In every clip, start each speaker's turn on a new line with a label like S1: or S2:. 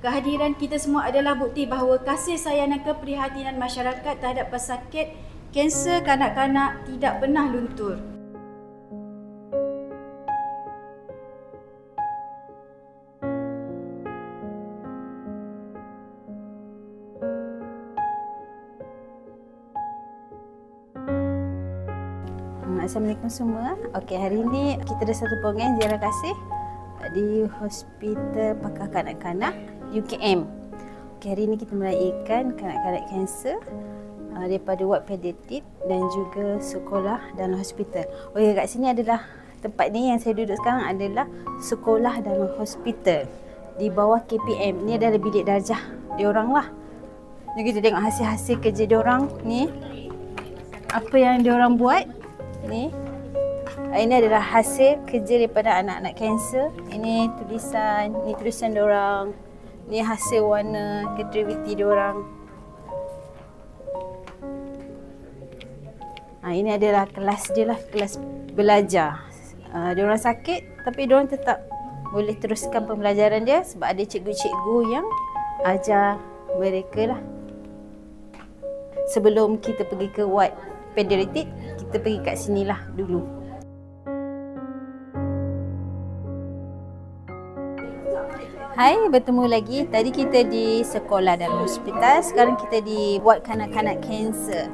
S1: Kehadiran kita semua adalah bukti bahawa kasih sayang dan keprihatinan masyarakat terhadap pesakit kanser kanak-kanak tidak pernah luntur.
S2: Assalamualaikum semua. Okey, hari ini kita ada satu program ziarah kasih di Hospital Pakar Kanak-Kanak UKM. Okey, hari ini kita meraihkan kanak-kanak kanser daripada ward pediatrik dan juga sekolah dalam hospital. Okey, kat sini adalah tempat ni yang saya duduk sekarang adalah sekolah dalam hospital di bawah KPM. Ni adalah bilik darjah diorang lah. Jadi kita tengok hasil-hasil kerja diorang ni. Apa yang diorang buat ni. Ini adalah hasil kerja daripada anak-anak kanser. Ini tulisan diorang. Ni hasil warna kreativiti diorang. Ini adalah kelas dia lah, kelas belajar. Diorang sakit tapi diorang tetap boleh teruskan pembelajaran dia sebab ada cikgu-cikgu yang ajar mereka lah. Sebelum kita pergi ke ward pediatrik, kita pergi kat sinilah dulu. Hai, bertemu lagi. Tadi kita di sekolah dan hospital, sekarang kita di ward kanak-kanak kanser.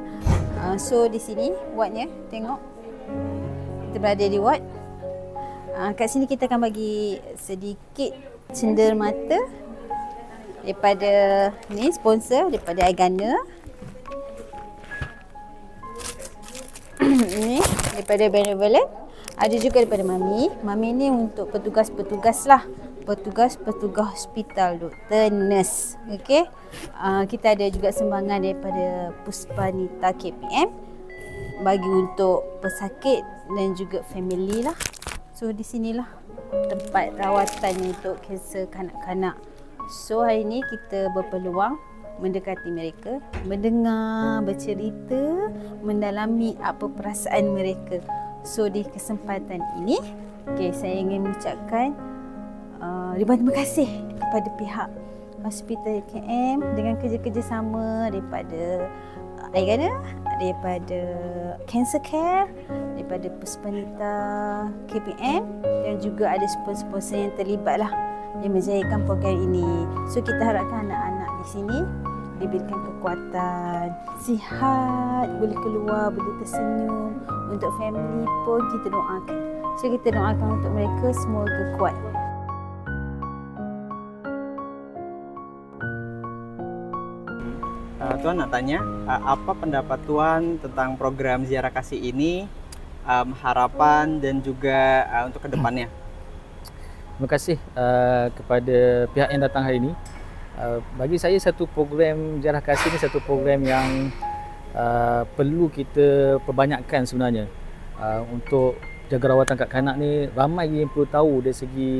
S2: So di sini wardnya, tengok. Kita berada di ward. Kat sini kita akan bagi sedikit cenderamata daripada ni sponsor daripada Agana. Ini daripada Benevolent. Ada juga daripada Mami. Mami ni untuk petugas-petugas lah. Petugas-petugas hospital, doktor, nurse. Okey. Kita ada juga sumbangan daripada Puspanita KPM bagi untuk pesakit dan juga family lah. So di sinilah tempat rawatan untuk kanser kanak-kanak. So hari ni kita berpeluang mendekati mereka, mendengar, bercerita, mendalami apa perasaan mereka. So di kesempatan ini, saya ingin mengucapkan ribuan terima kasih kepada pihak Hospital UKM dengan kerja-kerja sama daripada Agana, daripada Cancer Care, daripada Puspanita KPM dan juga ada sponsor-sponsor yang terlibat lah yang menjayakan program ini. So kita harapkan anak-anak di sini diberikan kekuatan, sihat, boleh keluar, boleh tersenyum. Untuk family pun kita doakan. So kita doakan untuk mereka semoga kuat.
S3: Tuan nak tanya, apa pendapat Tuan tentang program ziarah kasih ini, harapan dan juga untuk kedepannya?
S4: Terima kasih kepada pihak yang datang hari ini. Bagi saya satu program ziarah kasih ni satu program yang perlu kita perbanyakkan sebenarnya. Untuk jaga rawatan kanak-kanak ni ramai yang perlu tahu dari segi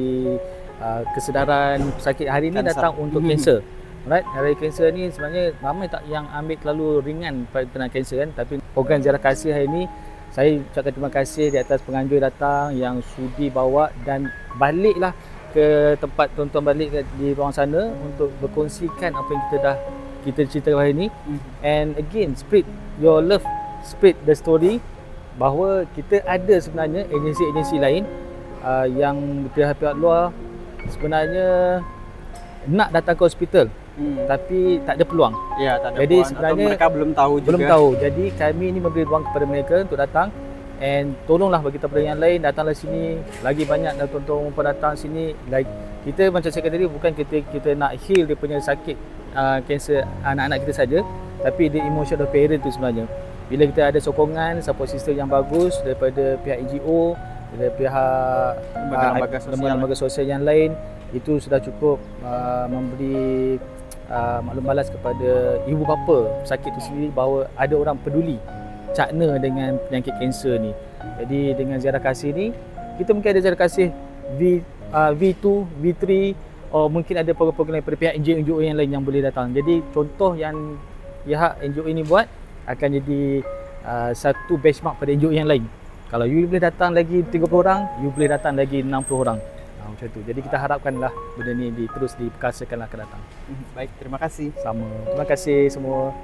S4: kesedaran pesakit hari ni datang untuk kanser. Right, hari kanser ni sebenarnya ramai tak yang ambil terlalu ringan tentang kanser kan, tapi program ziarah kasih hari ni saya ucapkan terima kasih di atas penganjur datang yang sudi bawa dan baliklah ke tempat tonton balik di ruang sana untuk berkongsikan apa yang kita cerita hari ni. And again, spread your love, spread the story bahawa kita ada sebenarnya agensi-agensi lain yang pihak-pihak luar sebenarnya nak datang ke hospital tapi tak ada peluang.
S3: Ya, tak ada
S4: jadi
S3: peluang.
S4: sebenarnya
S3: atau mereka belum tahu juga.
S4: Belum tahu. Jadi kami ini memberi ruang kepada mereka untuk datang. And tolonglah bagi kita yang lain datanglah sini. Lagi banyak tonton datang sini. Like, kita macam saya kata tadi bukan kita nak heal dia punya sakit kanser anak-anak kita saja, tapi the emotion of parent tu sebenarnya. Bila kita ada sokongan, support system yang bagus daripada pihak NGO, daripada pihak lembaga sosial yang lain, itu sudah cukup memberi maklum balas kepada ibu bapa sakit itu sendiri bahawa ada orang peduli cakna dengan penyakit kanser ni. Jadi dengan ziarah kasih ni, kita mungkin ada ziarah kasih V2, V3, atau mungkin ada program-program daripada pihak NGO yang lain yang boleh datang. Jadi contoh yang pihak NGO ini buat akan jadi satu benchmark pada NGO yang lain. Kalau you boleh datang lagi 30 orang, you boleh datang lagi 60 orang. macam tu. Jadi kita harapkanlah benda ni terus diperkasakanlah akan datang.
S3: Baik, terima kasih.
S4: Sama. Terima kasih semua.